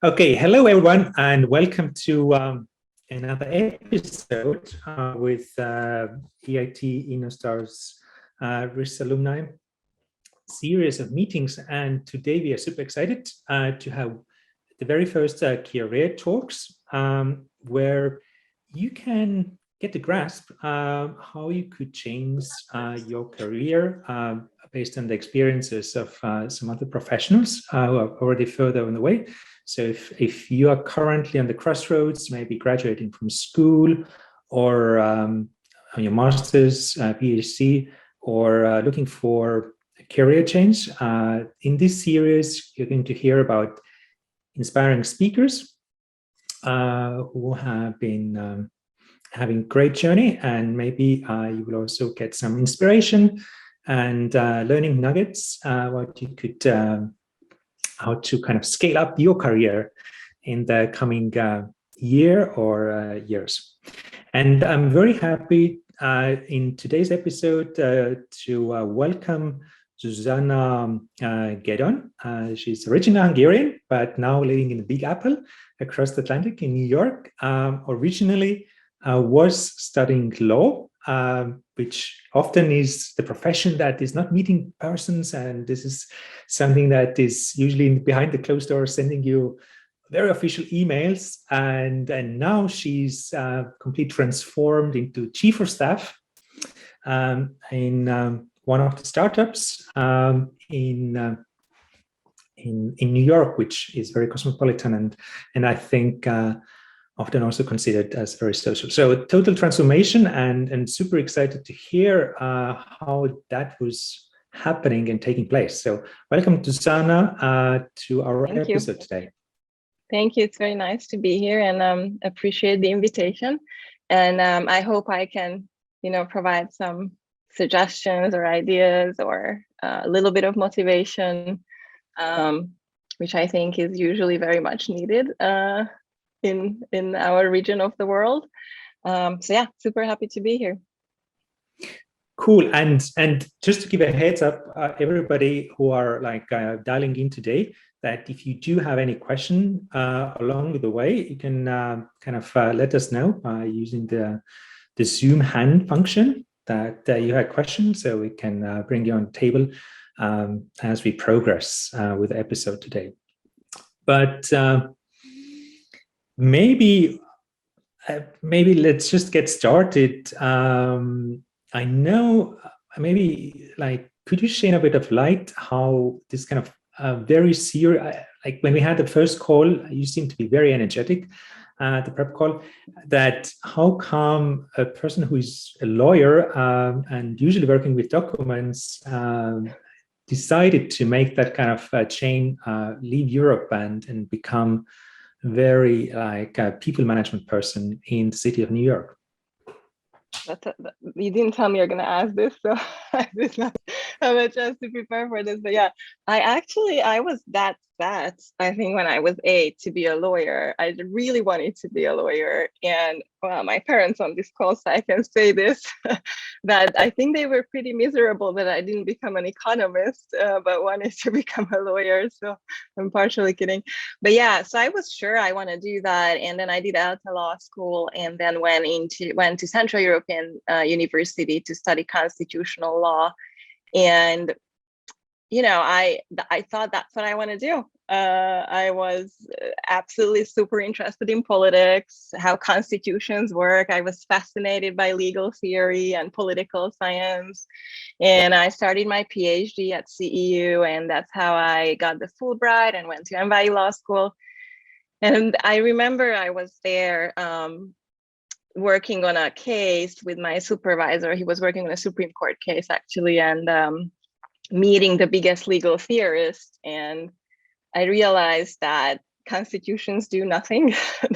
Okay, hello everyone, and welcome to another episode with EIT InnoStar's RIS Alumni series of meetings. And today we are super excited to have the very first career talks where you can get a grasp how you could change your career based on the experiences of some other professionals who are already further on the way. So if you are currently on the crossroads, maybe graduating from school or on your master's, PhD, or looking for a career change, in this series, you're going to hear about inspiring speakers who have been having a great journey, and maybe you will also get some inspiration and learning nuggets what you could how to kind of scale up your career in the coming year or years. And I'm very happy in today's episode to welcome Zsuzsanna Gedeon. She's originally Hungarian, but now living in the Big Apple across the Atlantic in New York. Originally was studying law, which often is the profession that is not meeting persons. And this is something that is usually behind the closed door, sending you very official emails. And now she's completely transformed into chief of staff in one of the startups in New York, which is very cosmopolitan and I think often also considered as very social. So total transformation, and super excited to hear how that was happening and taking place. So welcome to Zsuzsanna to our episode today. Thank you. It's very nice to be here, and appreciate the invitation. And I hope I can, provide some suggestions or ideas or a little bit of motivation, which I think is usually very much needed in our region of the world. So yeah, super happy to be here. Cool. And just to give a heads up, everybody who are dialing in today, that if you do have any question along the way, you can let us know using the Zoom hand function that you had questions, so we can bring you on the table as we progress with the episode today. But maybe let's just get started. I know maybe could you shine a bit of light how this kind of very serious, like when we had the first call, you seemed to be very energetic at the prep call, that how come a person who is a lawyer and usually working with documents decided to make that kind of chain, leave Europe and become very a people management person in the city of New York? You didn't tell me you're going to ask this, so I did not have a chance to prepare for this. But yeah, I was that set, I think, when I was 8 to be a lawyer. I really wanted to be a lawyer. And my parents on this call, so I can say this, that I think they were pretty miserable that I didn't become an economist, but wanted to become a lawyer. So I'm partially kidding. But yeah, so I was sure I want to do that. And then I did Elte Law School, and then went to Central European University to study constitutional law. And I thought that's what I want to do. I was absolutely super interested in politics, how constitutions work. I was fascinated by legal theory and political science. And I started my PhD at CEU, and that's how I got the Fulbright and went to NYU Law School. And I remember I was there working on a case with my supervisor. He was working on a Supreme Court case, actually, and meeting the biggest legal theorist. And I realized that constitutions do nothing.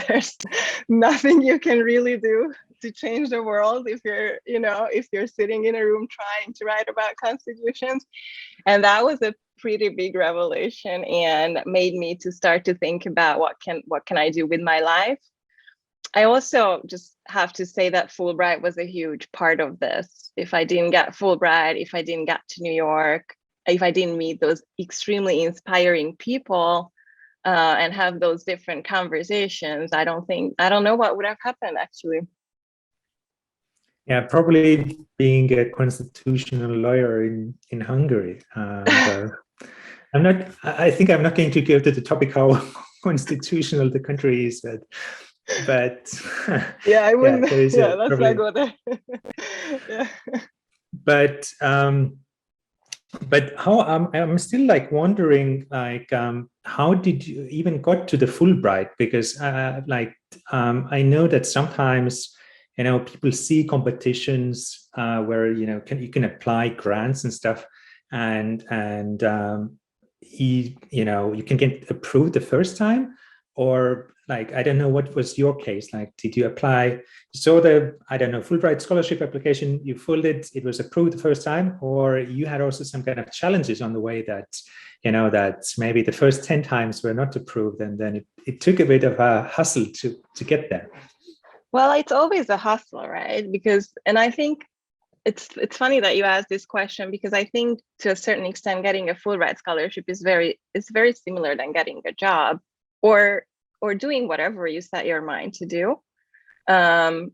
There's nothing you can really do to change the world if you're sitting in a room trying to write about constitutions. And that was a pretty big revelation, and made me to start to think about what can I do with my life. I also just have to say that Fulbright was a huge part of this. If I didn't get Fulbright, if I didn't get to New York, if I didn't meet those extremely inspiring people, and have those different conversations, I don't know what would have happened actually. Yeah, probably being a constitutional lawyer in Hungary. I think I'm not going to go to the topic how constitutional the country is, but yeah, I wouldn't. there is Yeah, a let's probably, not go there. Yeah. but how I'm still like wondering, like how did you even got to the Fulbright? Because I know that sometimes people see competitions where you can apply grants and stuff, and you can get approved the first time, or like I don't know what was your case. Like, did you apply? So I don't know, Fulbright scholarship application, you filled it, it was approved the first time, or you had also some kind of challenges on the way that, that maybe the first 10 times were not approved, and then it took a bit of a hustle to get there. Well, it's always a hustle, right? And I think it's funny that you asked this question, because I think to a certain extent, getting a Fulbright scholarship is very similar than getting a job or doing whatever you set your mind to do. And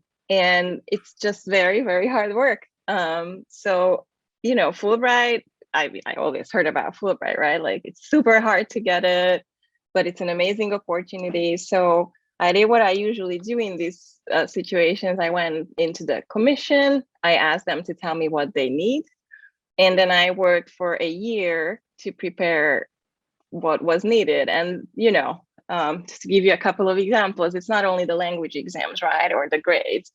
it's just very, very hard work. So, Fulbright, I always heard about Fulbright, right? Like, it's super hard to get it, but it's an amazing opportunity. So I did what I usually do in these situations. I went into the commission. I asked them to tell me what they need. And then I worked for a year to prepare what was needed. And, just to give you a couple of examples, it's not only the language exams, right, or the grades,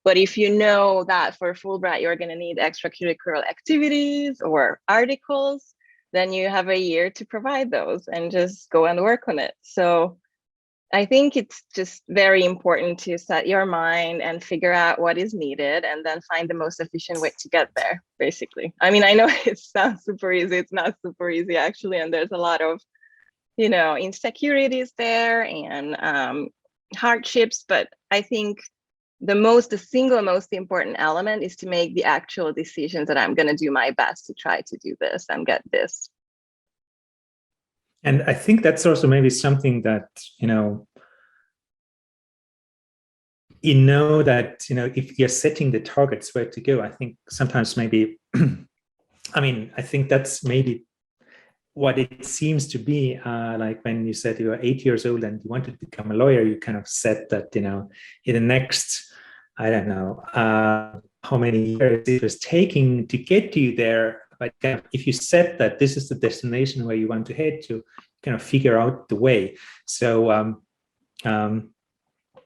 but if you know that for Fulbright, you're going to need extracurricular activities or articles, then you have a year to provide those and just go and work on it. So I think it's just very important to set your mind and figure out what is needed and then find the most efficient way to get there, basically. I mean, I know it sounds super easy. It's not super easy, actually. And there's a lot of, insecurities there and hardships. But I think the single most important element is to make the actual decisions that I'm going to do my best to try to do this and get this. And I think that's also maybe something that, that, if you're setting the targets where to go, I think sometimes maybe, I think that's maybe what it seems to be, like when you said you were 8 years old and you wanted to become a lawyer, you kind of said that, in the next, I don't know, how many years it was taking to get you there. But kind of, if you said that this is the destination where you want to head to, kind of figure out the way. So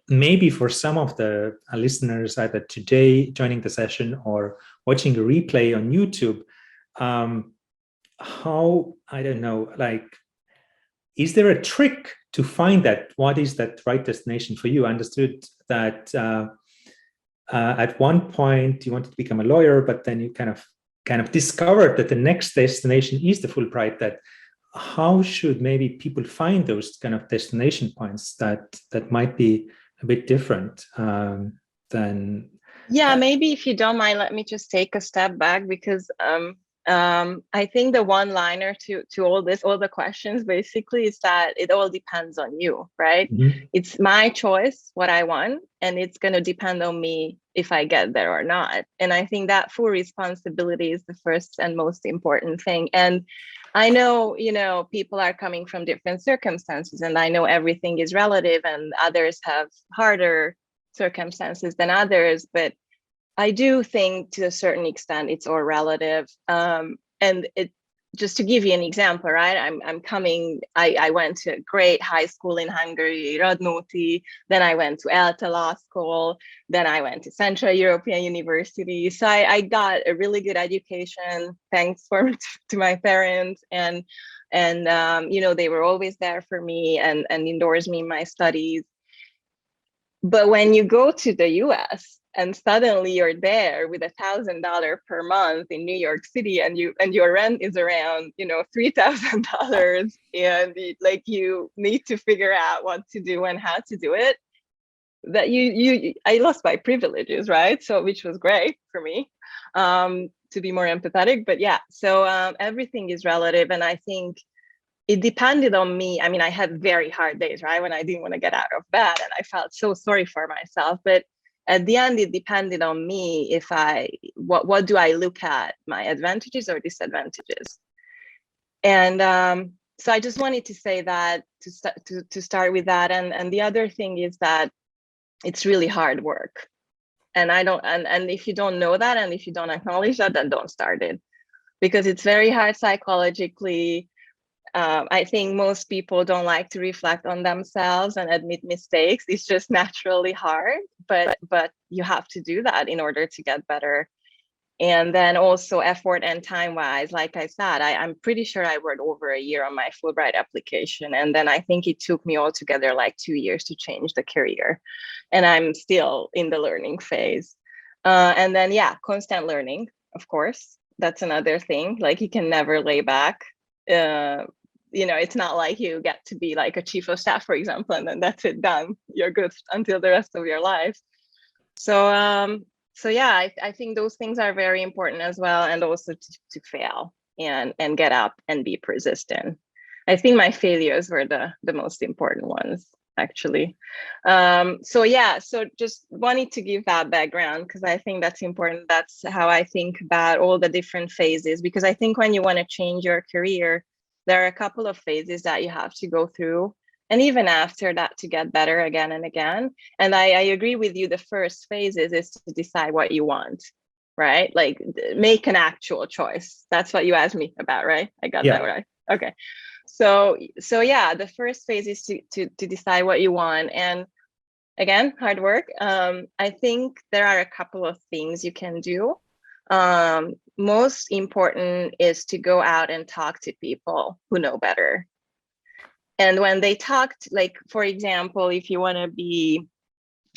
maybe for some of the listeners, either today joining the session or watching a replay on YouTube, how, I don't know, like, is there a trick to find that? What is that right destination for you? I understood that at one point you wanted to become a lawyer, but then you kind of discovered that the next destination is the Fulbright. That how should maybe people find those kind of destination points that might be a bit different than? Yeah, maybe if you don't mind, let me just take a step back, because I think the one-liner to all the questions basically is that it all depends on you, right? Mm-hmm. It's my choice what I want, and it's going to depend on me if I get there or not. And I think that full responsibility is the first and most important thing. And I know, people are coming from different circumstances, and I know everything is relative, and others have harder circumstances than others, but I do think to a certain extent it's all relative. And it, just to give you an example, right? I went to a great high school in Hungary, Radnóti, then I went to Elte Law School, then I went to Central European University. So I got a really good education, thanks to my parents, and they were always there for me and endorsed me in my studies. But when you go to the US and suddenly you're there with $1,000 per month in New York City, and your rent is around, $3,000, and you need to figure out what to do and how to do it, that I lost my privileges, right? So, which was great for me, to be more empathetic. But yeah, so everything is relative. And I think it depended on me. I mean, I had very hard days, right? When I didn't want to get out of bed and I felt so sorry for myself. But at the end, it depended on me if what do I look at, my advantages or disadvantages? And so I just wanted to say that to start with that. And the other thing is that it's really hard work. And and if you don't know that, and if you don't acknowledge that, then don't start it, because it's very hard psychologically. I think most people don't like to reflect on themselves and admit mistakes. It's just naturally hard, but you have to do that in order to get better. And then also effort and time wise, like I said, I'm pretty sure I worked over a year on my Fulbright application. And then I think it took me altogether like 2 years to change the career. And I'm still in the learning phase. And then, yeah, constant learning, of course. That's another thing. Like, you can never lay back. It's not like you get to be like a chief of staff, for example, and then that's it, done. You're good until the rest of your life. So yeah, I think those things are very important as well, and also to fail and get up and be persistent. I think my failures were the most important ones, actually. So just wanted to give that background because I think that's important. That's how I think about all the different phases, because I think when you want to change your career, there are a couple of phases that you have to go through. And even after that, to get better again and again. And I agree with you, the first phase is to decide what you want, right? Like, make an actual choice. That's what you asked me about, right? I got that right. Okay. So yeah, the first phase is to decide what you want. And again, hard work. I think there are a couple of things you can do. Most important is to go out and talk to people who know better. And when they talked, like, for example, if you want to be,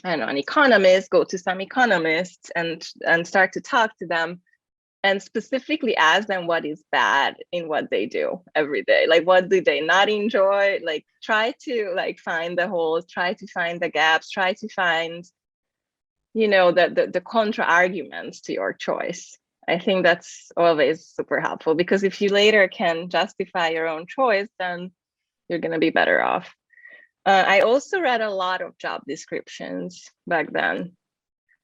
I don't know, an economist, go to some economists and start to talk to them and specifically ask them what is bad in what they do every day. Like, what do they not enjoy? Like, try to find the holes, try to find the gaps, try to find, the contra arguments to your choice. I think that's always super helpful, because if you later can justify your own choice, then you're going to be better off. I also read a lot of job descriptions back then.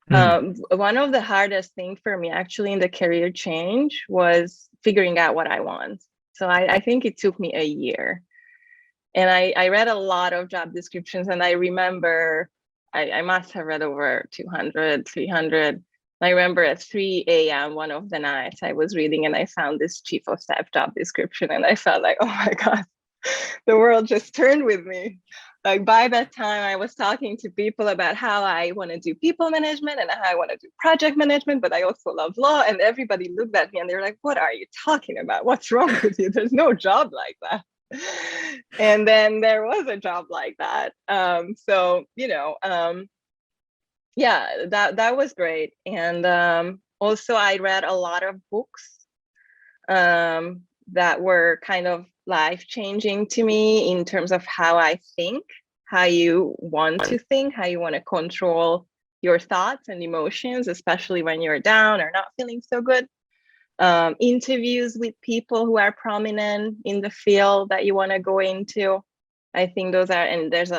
One of the hardest things for me actually in the career change was figuring out what I want. So I think it took me a year. And I read a lot of job descriptions, and I remember I must have read over 200, 300. I remember at 3 a.m. one of the nights I was reading, and I found this chief of staff job description, and I felt like, oh my God, the world just turned with me. Like, by that time, I was talking to people about how I want to do people management and how I want to do project management, but I also love law. And everybody looked at me and they were like, what are you talking about? What's wrong with you? There's no job like that. And then there was a job like that. Yeah, that was great. And also I read a lot of books that were kind of life-changing to me in terms of how I think, how you want to think, how you want to control your thoughts and emotions, especially when you're down or not feeling so good. Interviews with people who are prominent in the field that you want to go into. I think those are, and there's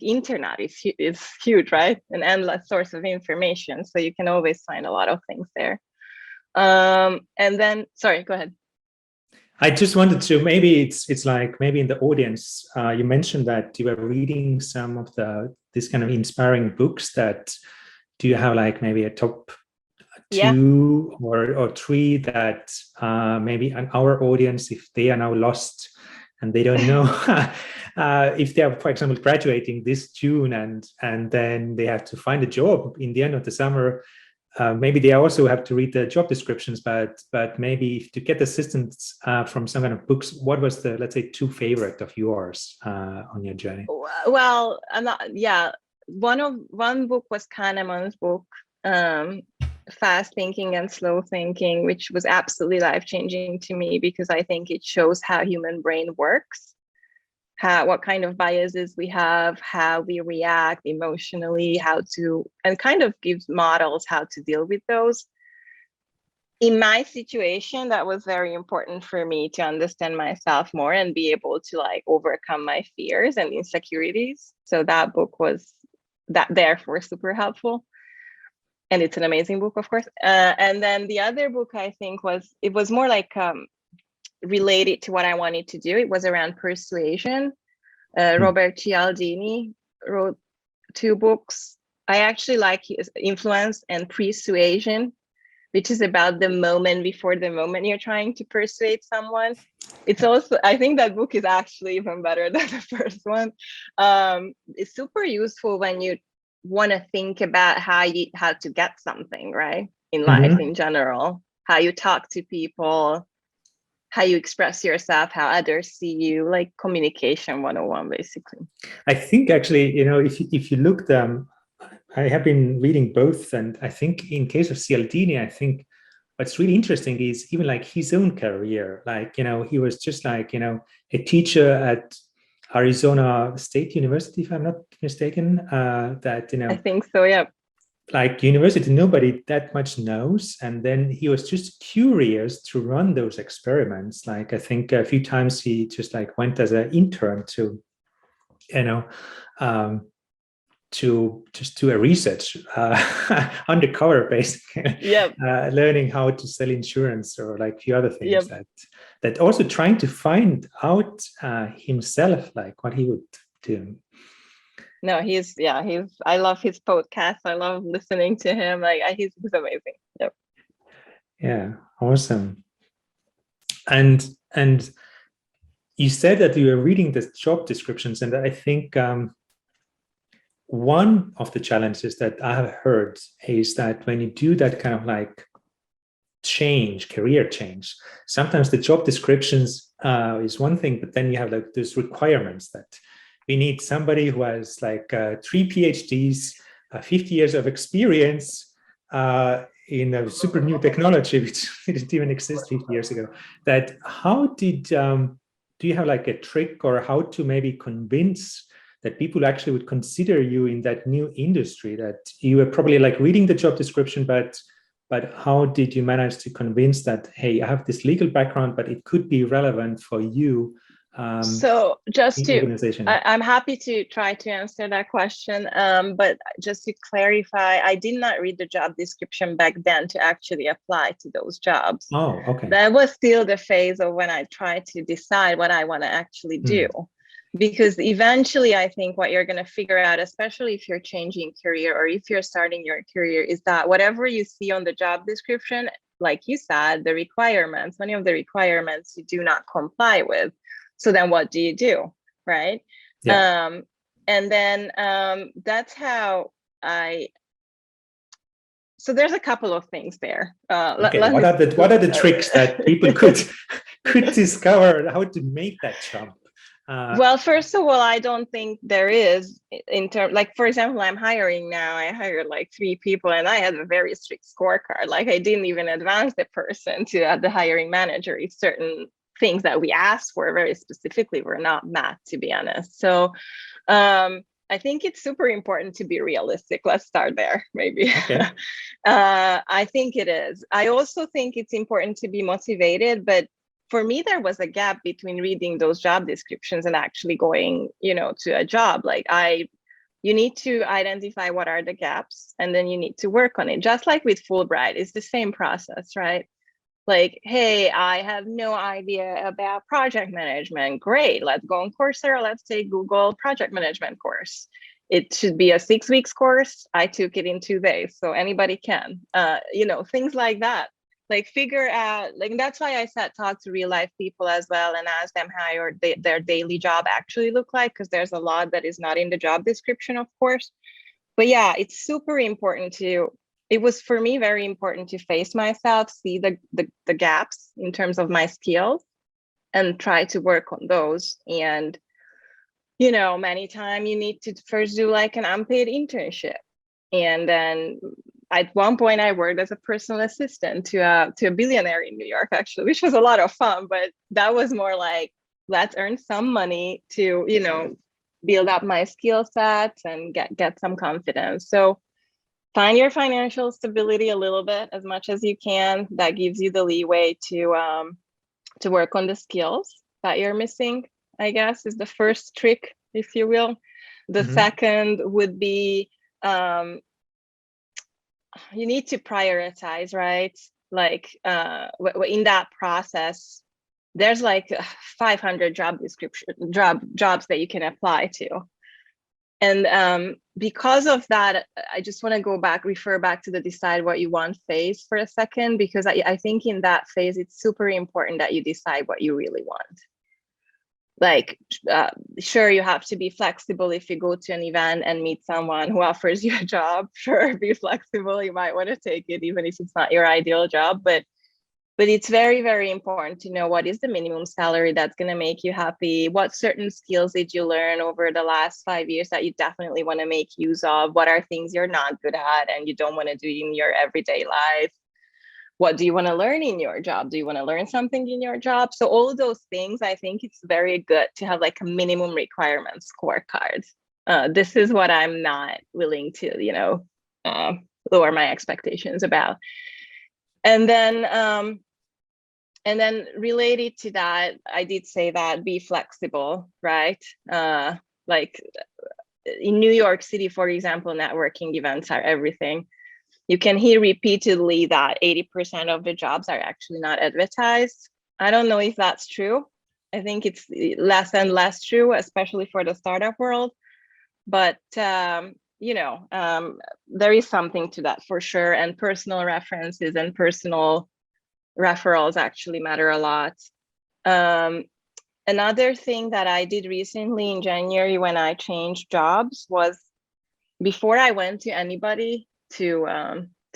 internet is huge, right? An endless source of information. So you can always find a lot of things there. And then, sorry, go ahead. I just wanted to, maybe it's like, maybe in the audience, you mentioned that you were reading some of this kind of inspiring books. That do you have like maybe a top 2 or 3 that maybe our audience, if they are now lost and they don't know if they are, for example, graduating this June and then they have to find a job in the end of the summer, maybe they also have to read the job descriptions, but maybe to get assistance from some kind of books, what was the, let's say, 2 favorite of yours on your journey? Well, one book was Kahneman's book, Fast Thinking and Slow Thinking, which was absolutely life-changing to me, because I think it shows how human brain works, what kind of biases we have, how we react emotionally, and kind of gives models how to deal with those. in my situation, that was very important for me to understand myself more and be able to like overcome my fears and insecurities. So that book was therefore super helpful. And it's an amazing book, of course. And then the other book I think it was more like related to what I wanted to do. It was around persuasion. Robert Cialdini wrote 2 books. I actually like his Influence and Persuasion, which is about the moment before the moment you're trying to persuade someone. It's also, I think that book is actually even better than the first one. It's super useful when you want to think about how to get something, right? In life in general, how you talk to people, how you express yourself, how others see you, like communication 101, basically. I think actually, if you look I have been reading both, and I think in case of Cialdini, I think what's really interesting is even like his own career. Like, he was just like, a teacher at Arizona State University, if I'm not mistaken, I think so, yeah. Like university, nobody that much knows. And then he was just curious to run those experiments. Like, I think a few times he just like went as an intern to, to just do a research undercover, basically. Yep. Learning how to sell insurance or like a few other things. Yep. that also trying to find out himself, like what he would do. No, I love his podcast. I love listening to him. Like he's amazing. Yep. Yeah, awesome. And you said that you were reading the job descriptions, and I think one of the challenges that I have heard is that when you do that kind of like career change, sometimes the job descriptions is one thing, but then you have like those requirements that we need somebody who has like 3 PhDs, 50 years of experience in a super new technology, which didn't even exist 50 years ago. That how did, do you have like a trick or how to maybe convince that people actually would consider you in that new industry, that you were probably like reading the job description, but how did you manage to convince that, hey, I have this legal background, but it could be relevant for you? So just to, organization. I'm happy to try to answer that question. But just to clarify, I did not read the job description back then to actually apply to those jobs. Oh, okay. That was still the phase of when I tried to decide what I want to actually do. Because eventually, I think what you're going to figure out, especially if you're changing career or if you're starting your career, is that whatever you see on the job description, like you said, the requirements, many of the requirements you do not comply with. So then what do you do, right? Yeah. And then that's how so there's a couple of things there. Okay. What are the tricks that people could discover how to make that jump? Well, first of all, I don't think there is in terms, like, for example, I'm hiring now. I hired like 3 people and I had a very strict scorecard. Like I didn't even advance the person to the hiring manager. It's certain things that we asked for very specifically were not met, to be honest. So I think it's super important to be realistic. Let's start there, maybe. Okay. I think it is. I also think it's important to be motivated, but for me, there was a gap between reading those job descriptions and actually going, to a job. Like you need to identify what are the gaps, and then you need to work on it. Just like with Fulbright, it's the same process, right? Like, hey, I have no idea about project management. Great, let's go on Coursera. Let's take Google project management course. It should be a 6 weeks course. I took it in 2 days, so anybody can. Things like that. Like figure out, like that's why I said talk to real life people as well and ask them how their daily job actually look like, because there's a lot that is not in the job description, of course. But yeah, it's super important it was for me very important to face myself, see the gaps in terms of my skills and try to work on those. And, many times you need to first do like an unpaid internship. And then at one point I worked as a personal assistant to a billionaire in New York, actually, which was a lot of fun, but that was more like, let's earn some money to, build up my skill sets and get some confidence. So find your financial stability a little bit as much as you can. That gives you the leeway to work on the skills that you're missing, I guess, is the first trick, if you will. The second would be you need to prioritize, right? Like in that process, there's like 500 jobs that you can apply to. And because of that, I just want to refer back to the decide what you want phase for a second, because I think in that phase, it's super important that you decide what you really want. Like, sure, you have to be flexible if you go to an event and meet someone who offers you a job. Sure, be flexible. You might want to take it, even if it's not your ideal job. But it's very, very important to know what is the minimum salary that's going to make you happy. What certain skills did you learn over the last 5 years that you definitely want to make use of? What are things you're not good at and you don't want to do in your everyday life? What do you want to learn in your job? Do you want to learn something in your job? So all of those things, I think it's very good to have like a minimum requirement scorecard. This is what I'm not willing to, lower my expectations about. And then related to that, I did say that be flexible, right? Like in New York City, for example, networking events are everything. You can hear repeatedly that 80% of the jobs are actually not advertised. I don't know if that's true. I think it's less and less true, especially for the startup world. But, there is something to that for sure. And personal references and personal referrals actually matter a lot. Another thing that I did recently in January when I changed jobs was, before I went to anybody to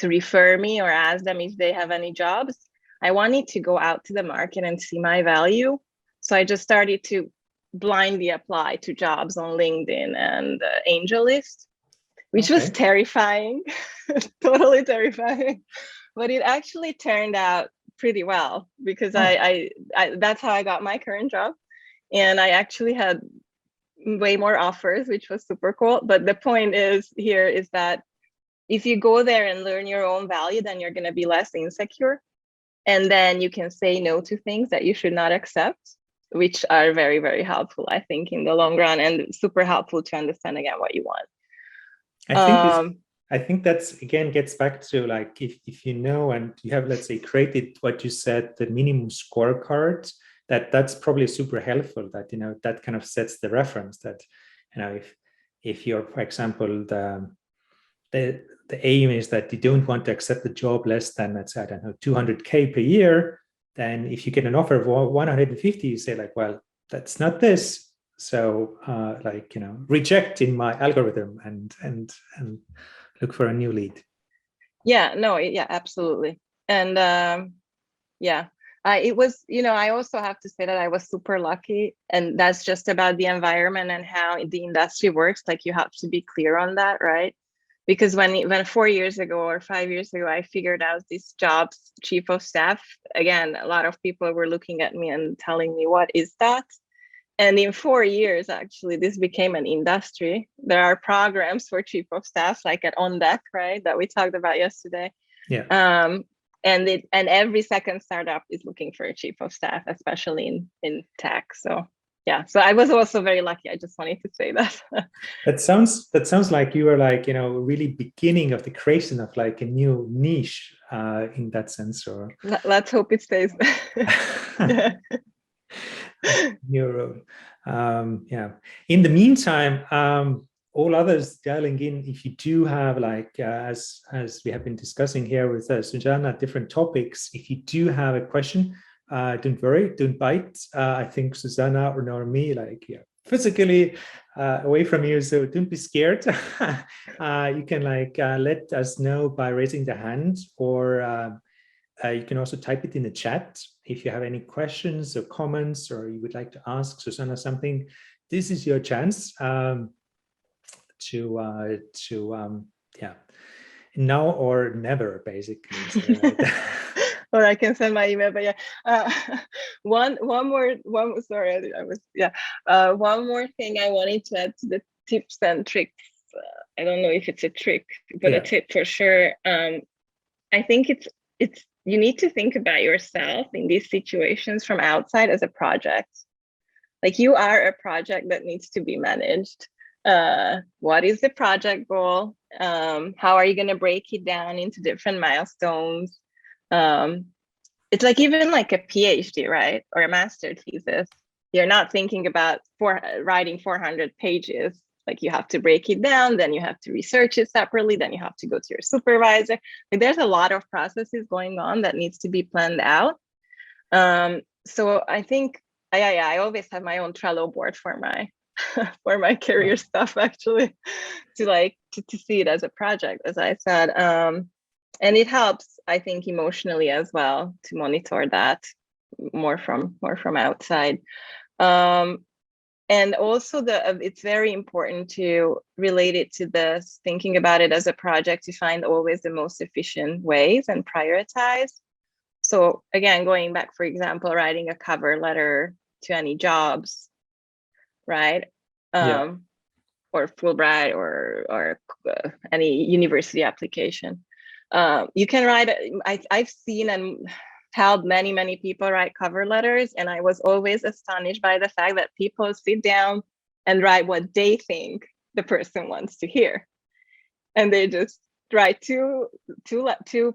refer me or ask them if they have any jobs, I wanted to go out to the market and see my value. So I just started to blindly apply to jobs on LinkedIn and AngelList, which was terrifying, totally terrifying. But it actually turned out pretty well, because I that's how I got my current job. And I actually had way more offers, which was super cool. But the point is that if you go there and learn your own value, then you're going to be less insecure. And then you can say no to things that you should not accept, which are very, very helpful, I think, in the long run, and super helpful to understand again what you want. I think that's, again, gets back to like, if you know, and you have, let's say, created what you said, the minimum scorecard, that's probably super helpful, that, that kind of sets the reference that, if you're, for example, the aim is that you don't want to accept a job less than, let's say, I don't know, 200K per year, then if you get an offer of 150, you say like, well, that's not this. So reject in my algorithm and look for a new lead. Yeah, no, yeah, absolutely. And it was, I also have to say that I was super lucky, and that's just about the environment and how the industry works. Like, you have to be clear on that, right? Because when 4 years ago or 5 years ago, I figured out this job's chief of staff, again, a lot of people were looking at me and telling me, what is that? And in 4 years, actually, this became an industry. There are programs for chief of staff, like at On Deck, right, that we talked about yesterday. Yeah. And every second startup is looking for a chief of staff, especially in tech. So yeah, so I was also very lucky. I just wanted to say that. That sounds like you were like, really beginning of the creation of like a new niche in that sense. Or let's hope it stays. New role. In the meantime, all others dialing in, if you do have like, as we have been discussing here with Zsuzsanna, different topics, if you do have a question, don't worry, don't bite. I think Zsuzsanna or me, like, physically away from you, so don't be scared. You can like let us know by raising the hand, or you can also type it in the chat if you have any questions or comments, or you would like to ask Zsuzsanna something. This is your chance now or never, basically. So, or I can send my email, but one more thing I wanted to add to the tips and tricks I don't know if it's a trick, but a tip for sure. I think it's you need to think about yourself in these situations from outside as a project. Like you are a project that needs to be managed. What is the project goal? How are you going to break it down into different milestones? It's like even like a PhD, right? Or a master thesis. You're not thinking about writing 400 pages. Like you have to break it down, then you have to research it separately, then you have to go to your supervisor. Like there's a lot of processes going on that needs to be planned out. So I think I always have my own Trello board for my for my career stuff, actually, to see it as a project, as I said. And it helps, I think, emotionally as well to monitor that more from outside. And also it's very important to relate it to this, thinking about it as a project, to find always the most efficient ways and prioritize. So again, going back, for example, writing a cover letter to any jobs, right? Or Fulbright or any university application. You can write, I've seen and helped many people write cover letters, and I was always astonished by the fact that people sit down and write what they think the person wants to hear, and they just write two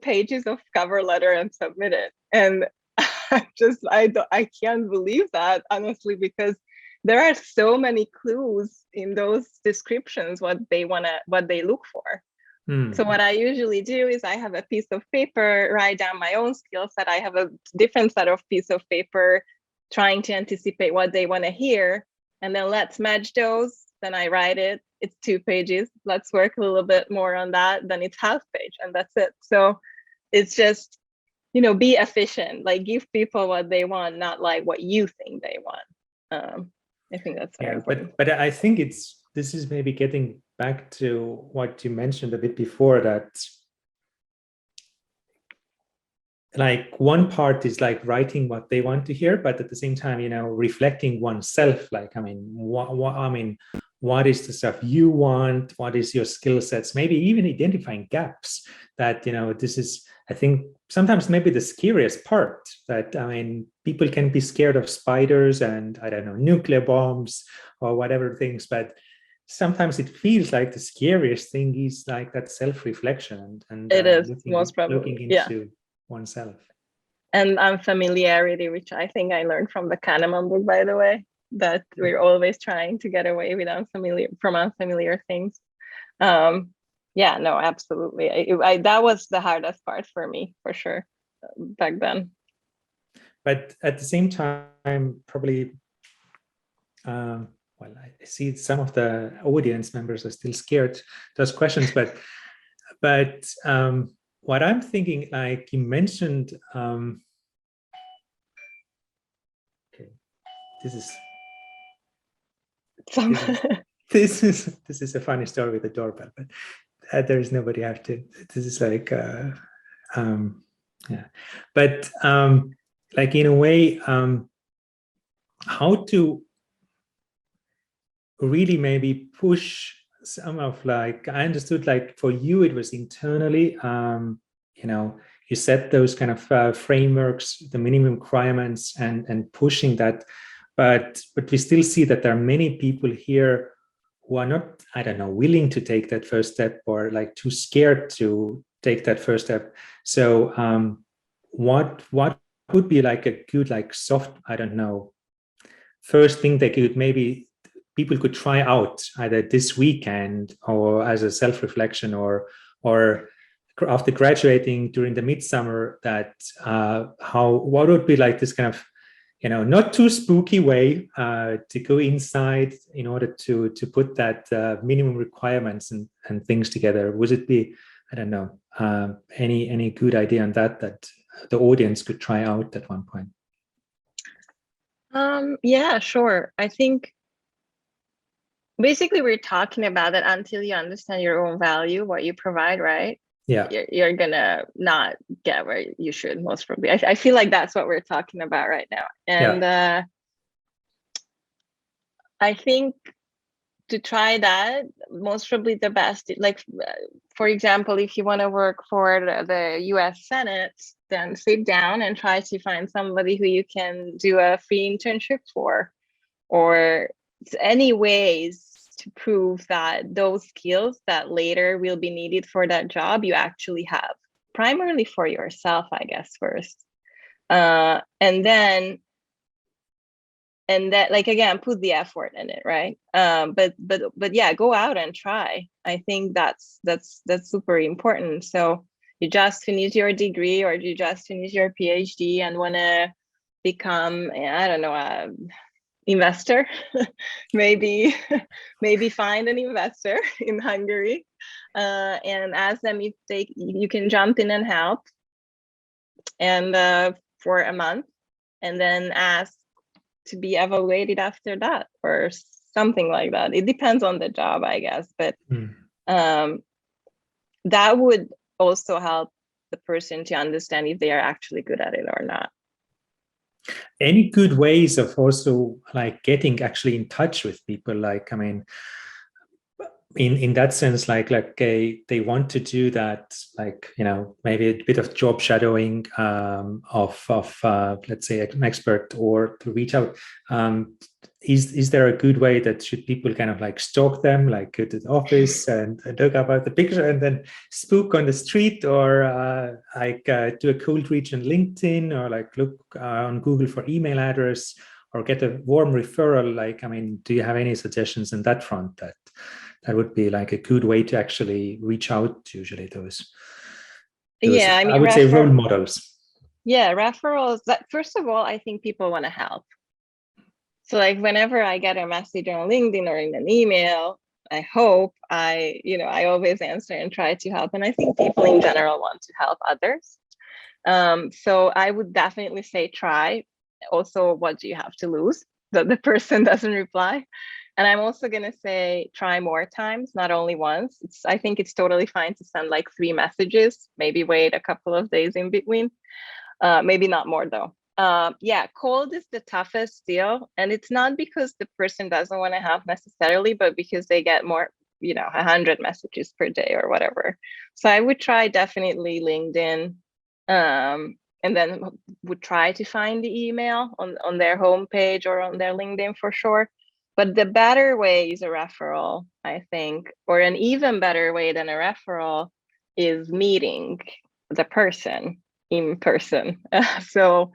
pages of cover letter and submit it. And I can't believe that, honestly, because there are so many clues in those descriptions what they look for. So what I usually do is I have a piece of paper, write down my own skill set. I have a different set of piece of paper, trying to anticipate what they want to hear, and then let's match those. Then I write it. It's 2 pages. Let's work a little bit more on that. Then it's half page, and that's it. So it's just, be efficient. Like give people what they want, not like what you think they want. I think that's very important. But I think this is maybe getting back to what you mentioned a bit before, that like one part is like writing what they want to hear, but at the same time, reflecting oneself. Like, what is the stuff you want? What is your skill sets? Maybe even identifying gaps that, this is, I think, sometimes maybe the scariest part, that, people can be scared of spiders and, I don't know, nuclear bombs or whatever things, but sometimes it feels like the scariest thing is like that self-reflection and it is most probably looking into oneself. And unfamiliarity, which I think I learned from the Kahneman book, by the way, that we're always trying to get away with unfamiliar things. No, absolutely. That was the hardest part for me, for sure, back then. But at the same time, probably, I see some of the audience members are still scared to ask questions, but what I'm thinking, like you mentioned, okay, this is a funny story with the doorbell, but there is nobody after. This is like, but like in a way, how to really maybe push some of, like, I understood, like for you it was internally, you set those kind of frameworks, the minimum requirements, and pushing that, but we still see that there are many people here who are not, I don't know, willing to take that first step, or like too scared to take that first step. So what would be like a good, like soft, I don't know, first thing that maybe people could try out either this weekend or as a self-reflection, or after graduating during the midsummer, that what would be like this kind of, not too spooky way to go inside in order to put that minimum requirements and things together? Would it be, I don't know, any good idea on that the audience could try out at one point? Yeah, sure. I think basically we're talking about that until you understand your own value, what you provide, right? Yeah. You're gonna not get where you should, most probably. I feel like that's what we're talking about right now. And I think to try that, most probably the best, like, for example, if you want to work for the US Senate, then sit down and try to find somebody who you can do a free internship for, or any ways to prove that those skills that later will be needed for that job you actually have, primarily for yourself, I guess, first. And then like, again, put the effort in it, right? But yeah, go out and try. I think that's super important. So you just finish your degree, or you just finish your PhD and want to become, I don't know, a investor. maybe find an investor in Hungary, and ask them if you can jump in and help, and for a month, and then ask to be evaluated after that, or something like that. It depends on the job, I guess, but that would also help the person to understand if they are actually good at it or not. Any good ways of also like getting actually in touch with people? Like, I mean, in that sense, like they want to do that, like, you know, maybe a bit of job shadowing of let's say an expert, or to reach out. Is there a good way that should people kind of like stalk them, like go to the office and look about the picture and then spook on the street, or do a cold reach on LinkedIn, or like look on Google for email address, or get a warm referral? Like, I mean, do you have any suggestions in that front that would be like a good way to actually reach out to usually those yeah, I mean, I would say role models? Yeah, referrals. That, first of all, I think people want to help. So like, whenever I get a message on LinkedIn or in an email, I hope I always answer and try to help. And I think people in general want to help others. So I would definitely say try. Also, what do you have to lose that the person doesn't reply? And I'm also going to say try more times, not only once. I think it's totally fine to send like 3 messages, maybe wait a couple of days in between. Maybe not more though. Yeah, cold is the toughest deal. And it's not because the person doesn't want to help necessarily, but because they get more, 100 messages per day or whatever. So I would try definitely LinkedIn, and then would try to find the email on their homepage or on their LinkedIn for sure. But the better way is a referral, I think, or an even better way than a referral is meeting the person in person. So,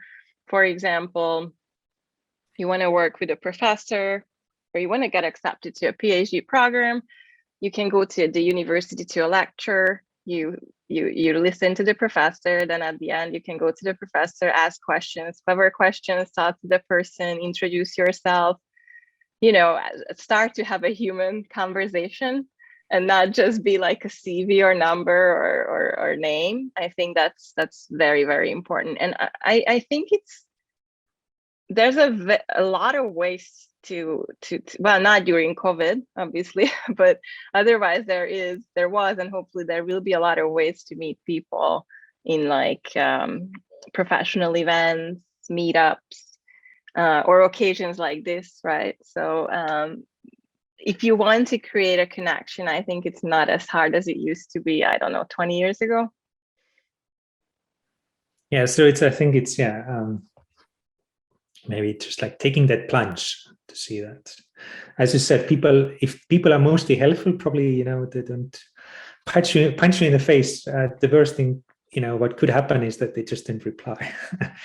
for example, if you want to work with a professor, or you want to get accepted to a PhD program, you can go to the university to a lecture. You listen to the professor, then at the end you can go to the professor, ask questions, clever questions, talk to the person, introduce yourself, start to have a human conversation, and not just be like a CV or number or name. I think that's very, very important. And I think there's a lot of ways to well, not during COVID, obviously, but otherwise there was, and hopefully there will be a lot of ways to meet people in like professional events, meetups, or occasions like this, right? So if you want to create a connection, I think it's not as hard as it used to be, I don't know, 20 years ago. Yeah, so I think it's maybe just like taking that plunge to see that. As you said, if people are mostly helpful, probably, they don't punch you in the face. The worst thing, what could happen is that they just didn't reply.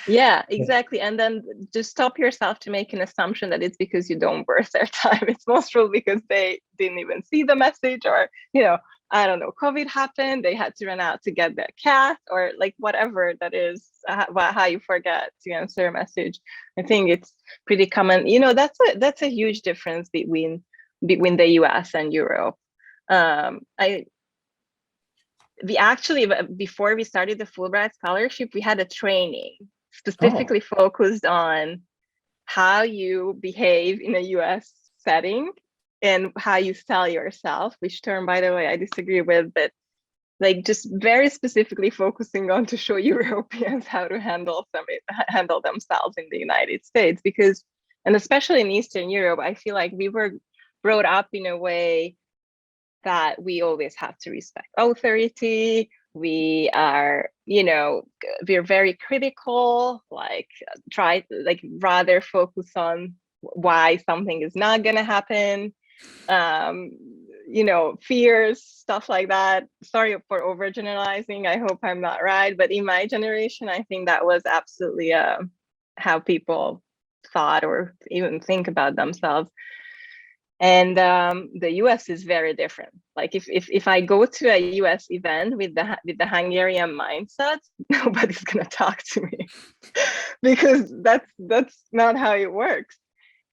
Yeah, exactly. And then just stop yourself to make an assumption that it's because you don't worth their time. It's most probably because they didn't even see the message, or, I don't know, COVID happened, they had to run out to get their cat, or like whatever that is, how you forget to answer a message. I think it's pretty common. That's a huge difference between the US and Europe. Before we started the Fulbright Scholarship, we had a training specifically focused on how you behave in a US setting and how you sell yourself, which term, by the way, I disagree with, but like just very specifically focusing on to show Europeans how to handle themselves in the United States. Because, and especially in Eastern Europe, I feel like we were brought up in a way that we always have to respect authority. We are, we're very critical, like rather focus on why something is not going to happen. Fears, stuff like that. Sorry for overgeneralizing. I hope I'm not right. But in my generation, I think that was absolutely how people thought or even think about themselves. And the US is very different. Like if I go to a US event with the Hungarian mindset, nobody's gonna talk to me because that's not how it works.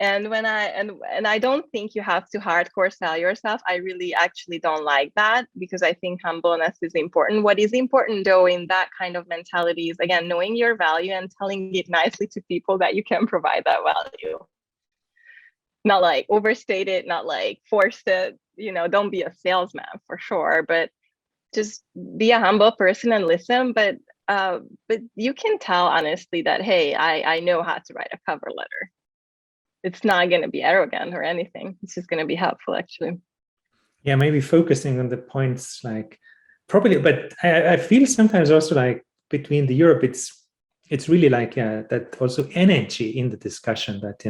And when I don't think you have to hardcore sell yourself. I really actually don't like that, because I think humbleness is important. What is important though in that kind of mentality is, again, knowing your value and telling it nicely to people that you can provide that value. Not like overstate it, not like force it, don't be a salesman for sure, but just be a humble person and listen. But you can tell honestly that, hey, I know how to write a cover letter. It's not going to be arrogant or anything. It's just going to be helpful, actually. Yeah, maybe focusing on the points like properly. But I feel sometimes also like between the Europe, it's really like that also energy in the discussion that,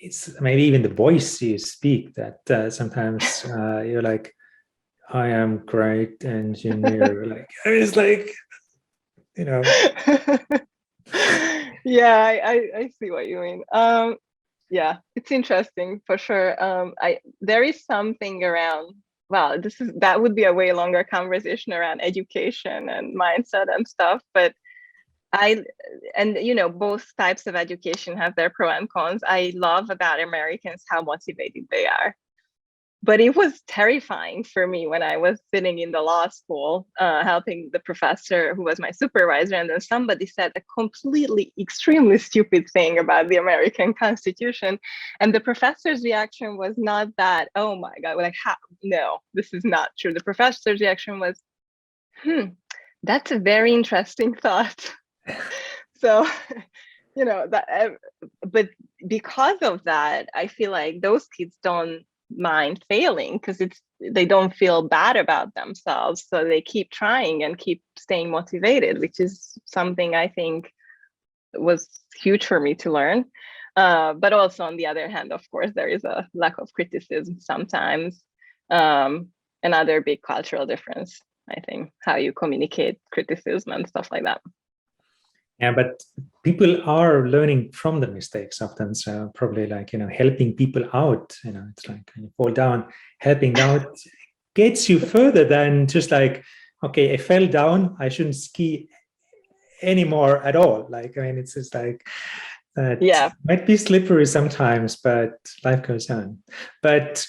it's maybe even the voice you speak that sometimes you're like, I am great engineer. Like, it's like, Yeah, I see what you mean. Yeah, it's interesting for sure. There is something around, well, that would be a way longer conversation around education and mindset and stuff, but both types of education have their pros and cons. I love about Americans how motivated they are. But it was terrifying for me when I was sitting in the law school, helping the professor who was my supervisor, and then somebody said a completely extremely stupid thing about the American Constitution, and the professor's reaction was not that, oh my God, like, how? No, this is not true. The professor's reaction was, that's a very interesting thought. So, but because of that, I feel like those kids don't mind failing because they don't feel bad about themselves, so they keep trying and keep staying motivated, which is something I think was huge for me to learn. But also on the other hand, of course, there is a lack of criticism sometimes. Another big cultural difference, I think, how you communicate criticism and stuff like that. Yeah, but people are learning from the mistakes often. So probably like, helping people out, it's like when you fall down, helping out gets you further than just like, okay, I fell down, I shouldn't ski anymore at all. Like, I mean, it's just like, that might be slippery sometimes, but life goes on. But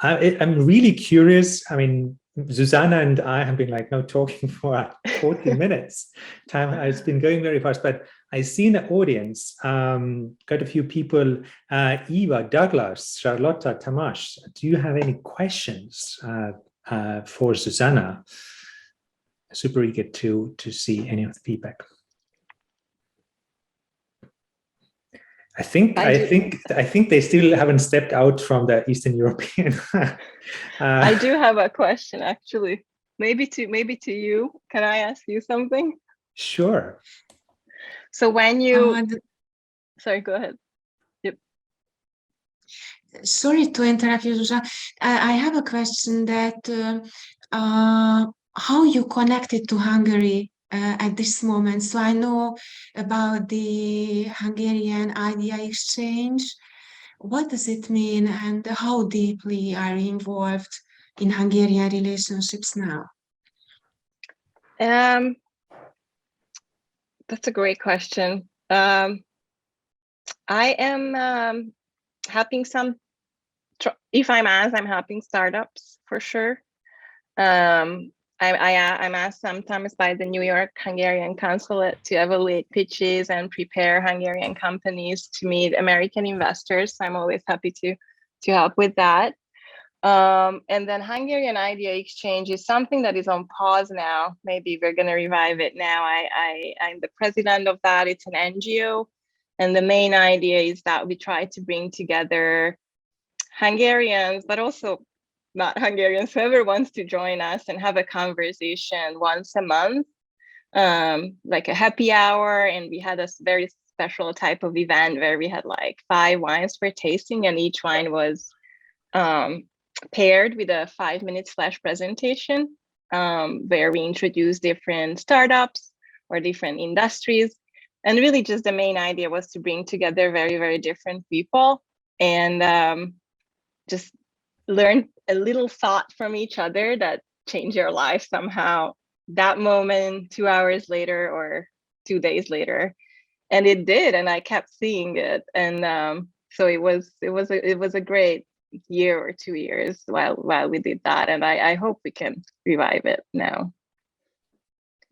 I'm really curious. I mean, Zsuzsanna and I have been like now talking for 40 minutes. Time has been going very fast, but I see in the audience quite a few people. Eva, Douglas, Charlotta, Tamas. Do you have any questions for Zsuzsanna? Super eager to see any of the feedback. I think they still haven't stepped out from the Eastern European. I do have a question, actually. Maybe to you. Can I ask you something? Sure. So when you, sorry, go ahead. Yep. Sorry to interrupt you, Zsuzsanna. I have a question that how you connected to Hungary at this moment. So I know about the Hungarian idea exchange. What does it mean, and how deeply are you involved in Hungarian relationships now? That's a great question. I am helping if I'm helping startups for sure. I'm asked sometimes by the New York Hungarian Consulate to evaluate pitches and prepare Hungarian companies to meet American investors. So I'm always happy to help with that. And then Hungarian Idea Exchange is something that is on pause now. Maybe we're going to revive it now. I'm the president of that. It's an NGO. And the main idea is that we try to bring together Hungarians, but also not Hungarians, whoever wants to join us and have a conversation once a month, like a happy hour. And we had a very special type of event where we had like 5 wines for tasting, and each wine was paired with a 5-minute flash presentation, where we introduced different startups or different industries. And really just the main idea was to bring together very, very different people and just learn a little thought from each other that change your life somehow that moment, 2 hours later or 2 days later. And it did, and I kept seeing it. And so it was a great year or 2 years while we did that. And I hope we can revive it now.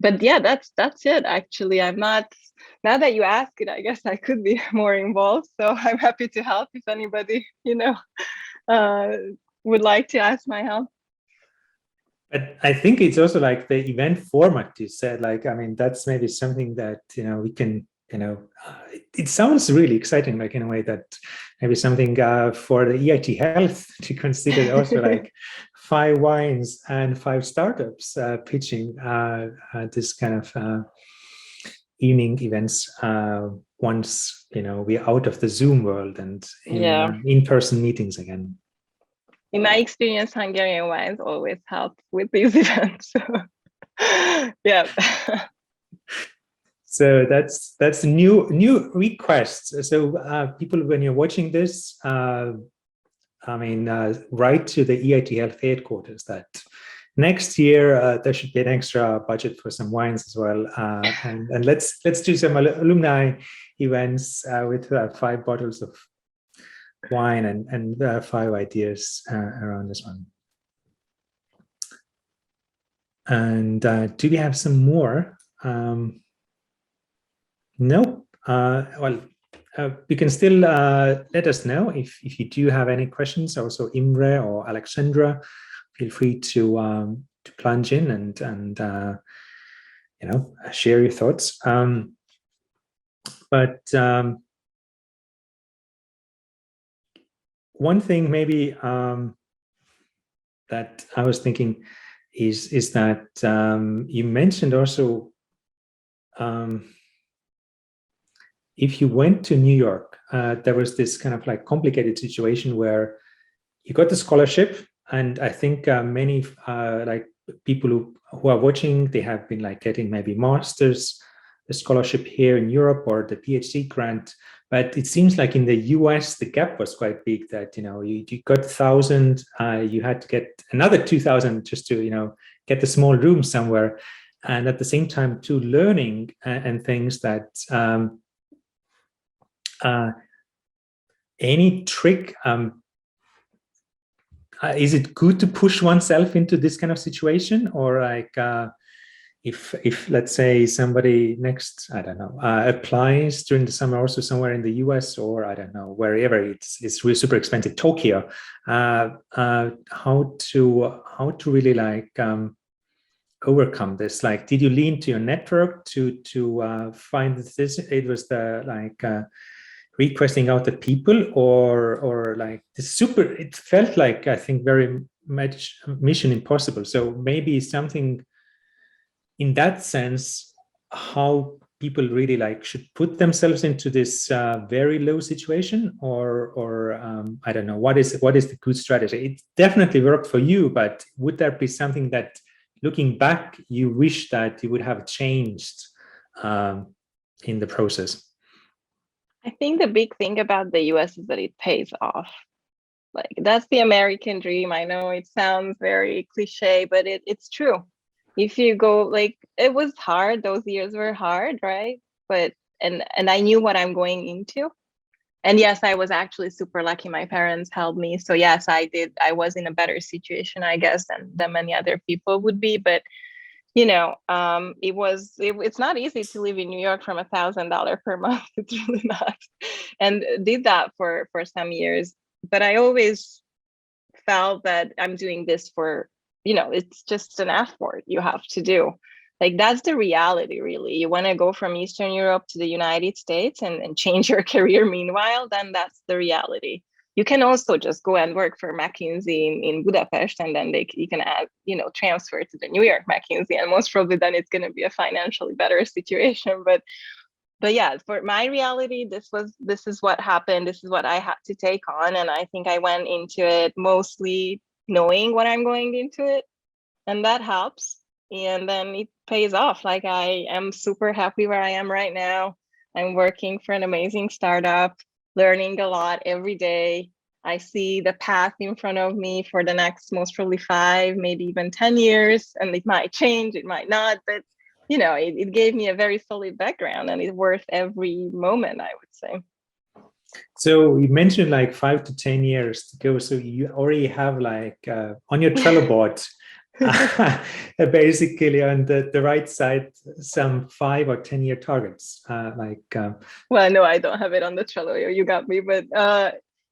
But yeah, that's it. Actually, I'm not, now that you ask it, I guess I could be more involved. So I'm happy to help if anybody, would like to ask my help. But I think it's also like the event format you said, like, I mean, that's maybe something that, we can, it sounds really exciting, like in a way that maybe something for the EIT Health to consider also like 5 wines and 5 startups pitching this kind of evening events once, we're out of the Zoom world and in-person meetings again. In my experience, Hungarian wines always help with these events. Yeah. So that's new requests. So people, when you're watching this, write to the EIT Health headquarters that next year there should be an extra budget for some wines as well, and let's do some alumni events with 5 bottles of wine and 5 ideas around this one. And do we have some more? No. You can still let us know if you do have any questions. Also, Imre or Alexandra, feel free to plunge in and share your thoughts. But one thing maybe that I was thinking is that you mentioned also if you went to New York, there was this kind of like complicated situation where you got the scholarship, and I think many like people who are watching, they have been like getting maybe master's scholarship here in Europe or the PhD grant. But it seems like in the US, the gap was quite big that, you got 1,000, you had to get another 2,000 just to, get the small room somewhere. And at the same time, too, learning and things that any trick, is it good to push oneself into this kind of situation? Or like, if let's say somebody next, I don't know, applies during the summer also somewhere in the US or I don't know, wherever it's really super expensive, Tokyo, how to really like overcome this? Like, did you lean to your network to find this? It was the like requesting out the people or like the super, it felt like, I think, very much mission impossible. So maybe something in that sense, how people really like should put themselves into this very low situation, or I don't know, what is the good strategy? It definitely worked for you, but would there be something that, looking back, you wish that you would have changed in the process? I think the big thing about the US is that it pays off. Like, that's the American dream. I know it sounds very cliche, but it's true. If you go, like, it was hard, those years were hard, right? But and I knew what I'm going into. And yes, I was actually super lucky. My parents helped me. So yes, I was in a better situation, I guess, than many other people would be. But it's not easy to live in New York from $1,000 per month. It's really not. And did that for some years. But I always felt that I'm doing this for, it's just an effort you have to do. Like, that's the reality, really. You want to go from Eastern Europe to the United States and change your career meanwhile, then that's the reality. You can also just go and work for McKinsey in Budapest, and then you can add, transfer to the New York McKinsey, and most probably then it's going to be a financially better situation. But yeah, for my reality, this is what happened. This is what I had to take on, and I think I went into it mostly knowing what I'm going into it, and that helps. And then it pays off. Like, I am super happy where I am right now. I'm working for an amazing startup, learning a lot every day. I see the path in front of me for the next most probably 5, maybe even 10 years, and it might change, it might not, but it gave me a very solid background, and it's worth every moment, I would say. So you mentioned like 5 to 10 years to go. So you already have like on your Trello board, basically on the right side, some 5 or 10 year targets. Well, no, I don't have it on the Trello. You got me, but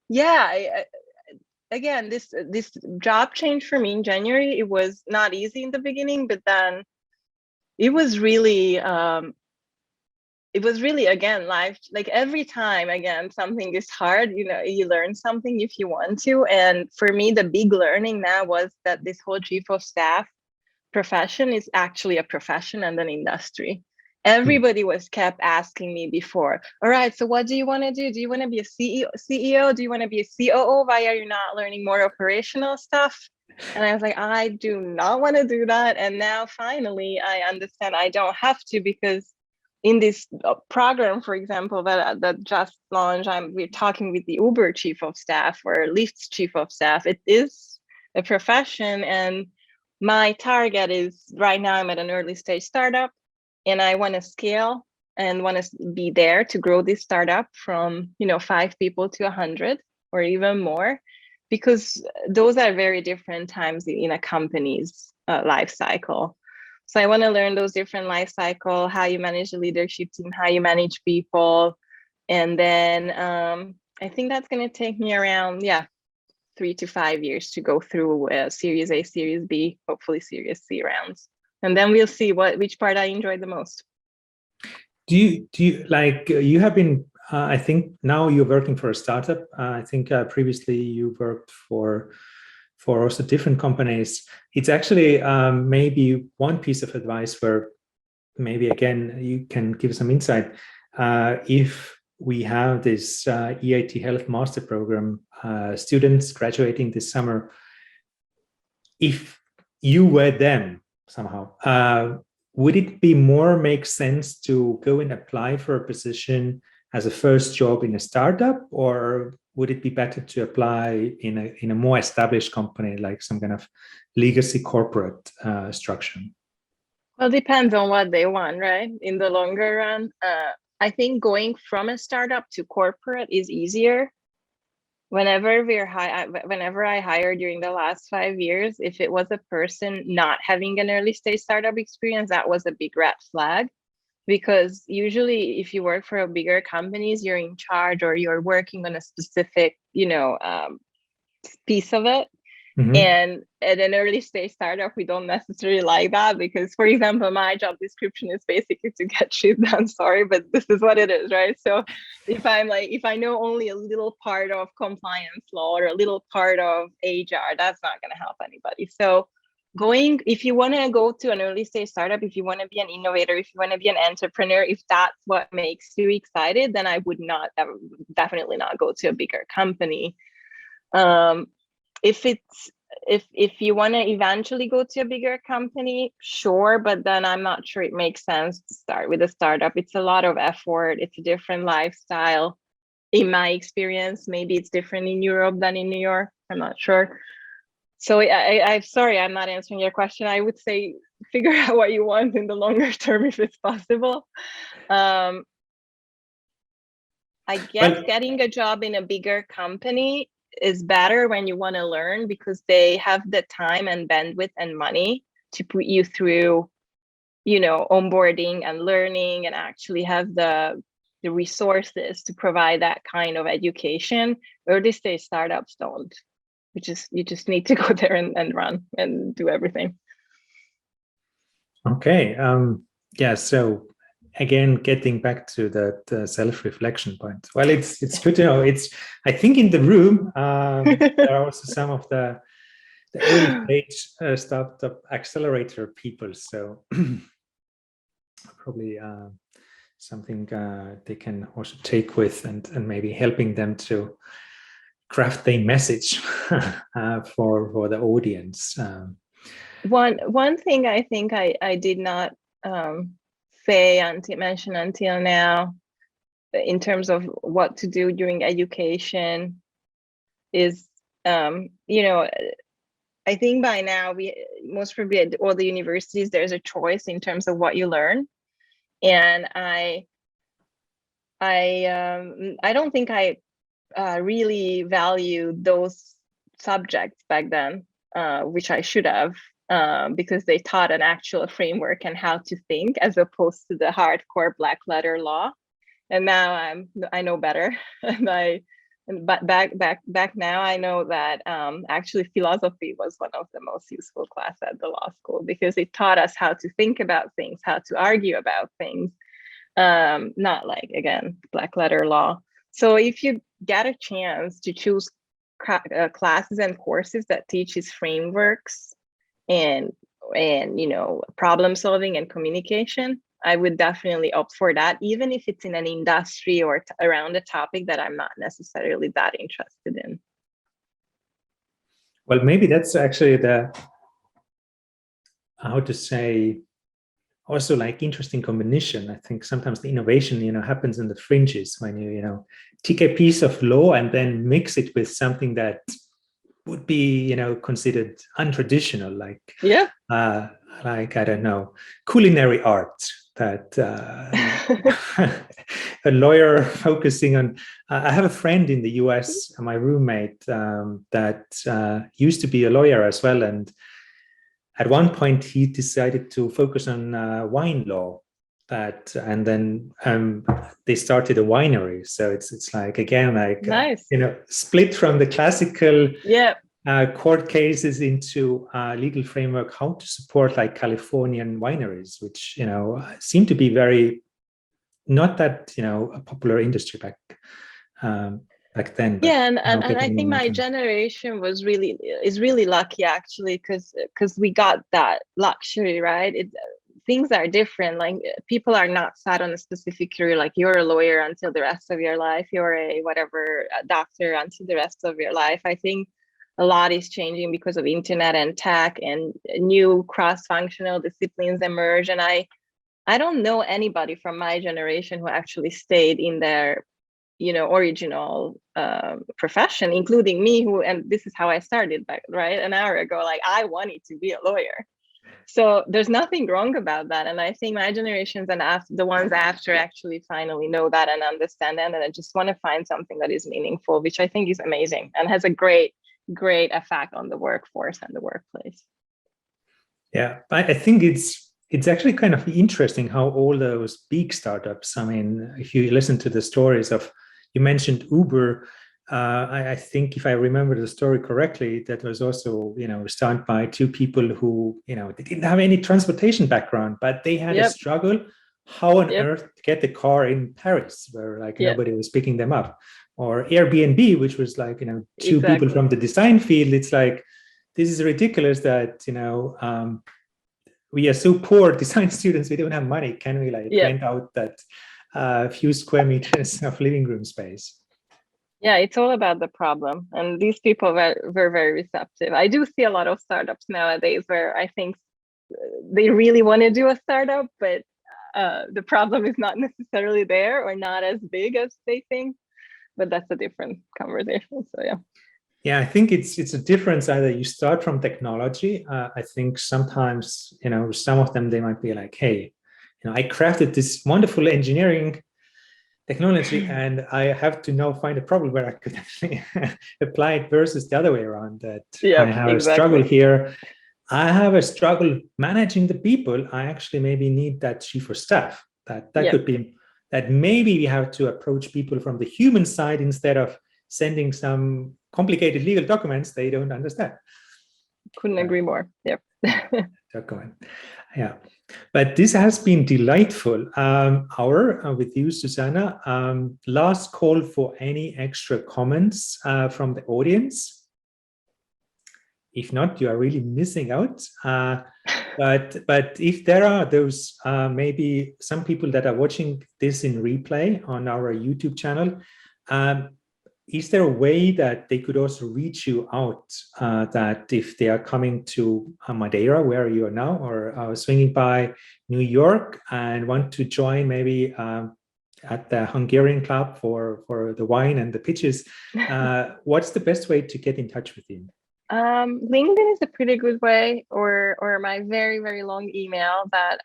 yeah. Again, this job change for me in January, it was not easy in the beginning, but then it was really again life. Like, every time again something is hard, you learn something if you want to. And for me, the big learning now was that this whole chief of staff profession is actually a profession and an industry. Everybody kept asking me before, all right, so what do you want to do? Do you want to be a CEO? Do you want to be a COO? Why are you not learning more operational stuff? And I was like, I do not want to do that. And now finally I understand I don't have to, because in this program, for example, that just launched, we're talking with the Uber chief of staff or Lyft's chief of staff. It is a profession, and my target is, right now I'm at an early stage startup, and I want to scale and want to be there to grow this startup from 5 people to 100 or even more, because those are very different times in a company's life cycle. So I want to learn those different life cycle, how you manage the leadership team, how you manage people. And then I think that's going to take me around, 3 to 5 years to go through Series A, Series B, hopefully Series C rounds. And then we'll see which part I enjoy the most. Do you like, you have been, I think now you're working for a startup. I think previously you worked for also different companies. It's actually maybe one piece of advice where maybe again you can give some insight. If we have this EIT Health Master Program, students graduating this summer, if you were them somehow, would it be more make sense to go and apply for a position as a first job in a startup, or would it be better to apply in a more established company, like some kind of legacy corporate structure? Well, it depends on what they want, right? In the longer run, I think going from a startup to corporate is easier. Whenever I hired during the last 5 years, if it was a person not having an early stage startup experience, that was a big red flag. Because usually if you work for a bigger companies, you're in charge or you're working on a specific, piece of it. Mm-hmm. And at an early stage startup, we don't necessarily like that, because, for example, my job description is basically to get shit done. Sorry, but this is what it is, right? So if I know only a little part of compliance law or a little part of HR, that's not going to help anybody. So if you want to go to an early stage startup, if you want to be an innovator, if you want to be an entrepreneur, if that's what makes you excited, then I would definitely not go to a bigger company. If you want to eventually go to a bigger company, sure, but then I'm not sure it makes sense to start with a startup. It's a lot of effort. It's a different lifestyle. In my experience, maybe it's different in Europe than in New York. I'm not sure. So I'm sorry, I'm not answering your question. I would say figure out what you want in the longer term if it's possible. I guess getting a job in a bigger company is better when you want to learn, because they have the time and bandwidth and money to put you through, onboarding and learning, and actually have the resources to provide that kind of education. Early stage startups don't. You just need to go there and run and do everything. Okay. Yeah. So again, getting back to that self-reflection point. Well, it's good to know. I think in the room there are also some of the early stage startup accelerator people. So probably something they can also take with and maybe helping them to craft their message for the audience. One thing I think I did not mention until now in terms of what to do during education is, I think by now most probably at all the universities, there's a choice in terms of what you learn. And I don't think I really valued those subjects back then, which I should have, because they taught an actual framework and how to think as opposed to the hardcore black letter law. And now I know better. But back now I know that actually philosophy was one of the most useful classes at the law school, because it taught us how to think about things, how to argue about things, not like, again, black letter law. So if you get a chance to choose classes and courses that teaches frameworks and problem solving and communication, I would definitely opt for that, even if it's in an industry or around a topic that I'm not necessarily that interested in. Well, maybe that's actually how to say, also like interesting combination. I think sometimes the innovation, happens in the fringes when you take a piece of law and then mix it with something that would be, considered untraditional, like, I don't know, culinary art. That a lawyer focusing on. I have a friend in the US, my roommate, that used to be a lawyer as well, and at one point he decided to focus on wine law. And then they started a winery. So it's like, again, like nice. Split from the classical court cases into legal framework, how to support like Californian wineries, which seem to be very not that a popular industry back then. Yeah, and I think my generation is really lucky, actually, because we got that luxury, right? Things are different. Like, people are not set on a specific career, like you're a lawyer until the rest of your life, you're a doctor until the rest of your life. I think a lot is changing because of internet and tech, and new cross-functional disciplines emerge. And I don't know anybody from my generation who actually stayed in their original profession, including me, and this is how I started back an hour ago. Like, I wanted to be a lawyer. So there's nothing wrong about that. And I think my generations and the ones after actually finally know that and understand that, and I just want to find something that is meaningful, which I think is amazing and has a great effect on the workforce and the workplace. Yeah, I think it's actually kind of interesting how all those big startups, I mean, if you listen to the stories of, you mentioned Uber, I think if I remember the story correctly, that was also, started by two people who, they didn't have any transportation background, but they had a struggle how on earth to get the car in Paris, where nobody was picking them up. Or Airbnb, which was like, two people from the design field. It's like, this is ridiculous that, we are so poor design students, we don't have money. Can we rent out that few square meters of living room space? Yeah, it's all about the problem. And these people were very receptive. I do see a lot of startups nowadays where I think they really want to do a startup, but the problem is not necessarily there or not as big as they think. But that's a different conversation. So yeah. Yeah, I think it's a difference. Either you start from technology. I think sometimes, some of them, they might be like, hey, I crafted this wonderful engineering technology and I have to now find a problem where I could actually apply it, versus the other way around, that I have a struggle here. I have a struggle managing the people. I actually maybe need that chief of staff. That could be that maybe we have to approach people from the human side instead of sending some complicated legal documents they don't understand. Couldn't agree more. Yep. Document. Yeah. But this has been delightful hour with you, Zsuzsanna. Last call for any extra comments from the audience. If not, you are really missing out. But if there are those, maybe some people that are watching this in replay on our YouTube channel, is there a way that they could also reach you out, that if they are coming to Madeira, where you are now, or swinging by New York and want to join maybe at the Hungarian club for the wine and the pitches, what's the best way to get in touch with you? LinkedIn is a pretty good way, or my very, very long email that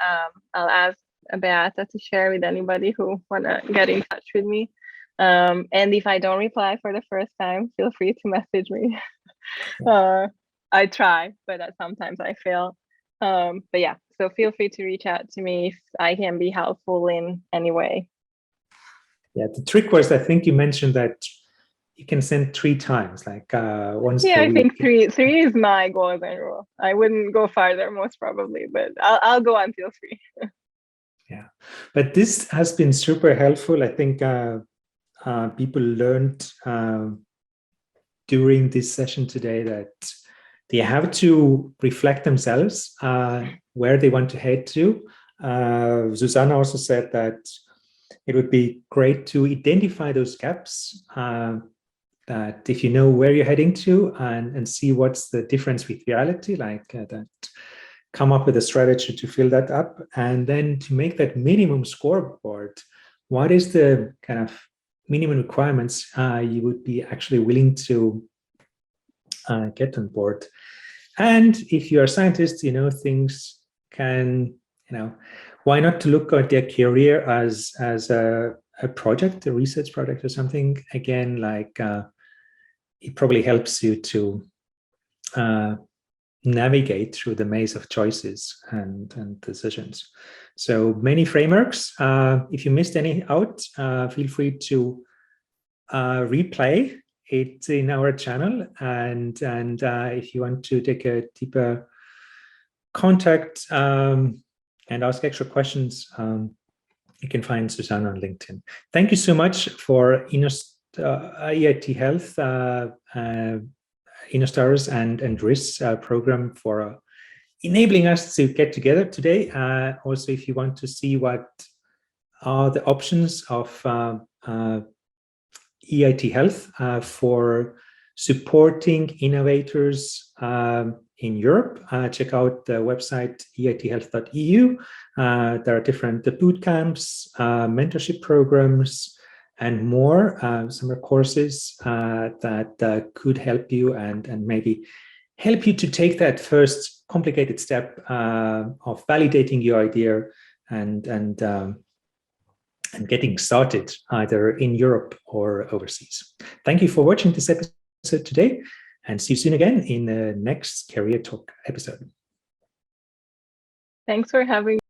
I'll ask Beata to share with anybody who wanna get in touch with me. And if I don't reply for the first time, feel free to message me. I try, but sometimes I fail. But yeah, so feel free to reach out to me if I can be helpful in any way. Yeah, the trick was, I think you mentioned that you can send 3 times, like once Yeah, per I week. think three is my golden rule. I wouldn't go farther, most probably, but I'll go until 3. Yeah, but this has been super helpful. I think people learned during this session today that they have to reflect themselves where they want to head to. Zsuzsanna also said that it would be great to identify those gaps, that if you know where you're heading to and see what's the difference with reality, like that, come up with a strategy to fill that up, and then to make that minimum scoreboard. What is the kind of minimum requirements you would be actually willing to get on board? And if you're a scientist, you know, things can, you know, why not to look at their career as a project, a research project or something? Again, like it probably helps you to navigate through the maze of choices and decisions. So many frameworks. If you missed any out, feel free to replay it in our channel. And if you want to take a deeper contact and ask extra questions, you can find Zsuzsanna on LinkedIn. Thank you so much for EIT Health, InnoStars and RIS program for enabling us to get together today. Also, if you want to see what are the options of EIT Health for supporting innovators in Europe, check out the website eithealth.eu. There are different boot camps, mentorship programs, and more summer courses that could help you and maybe help you to take that first complicated step of validating your idea and getting started either in Europe or overseas. Thank you for watching this episode today, and see you soon again in the next Career Talk episode. Thanks for having me.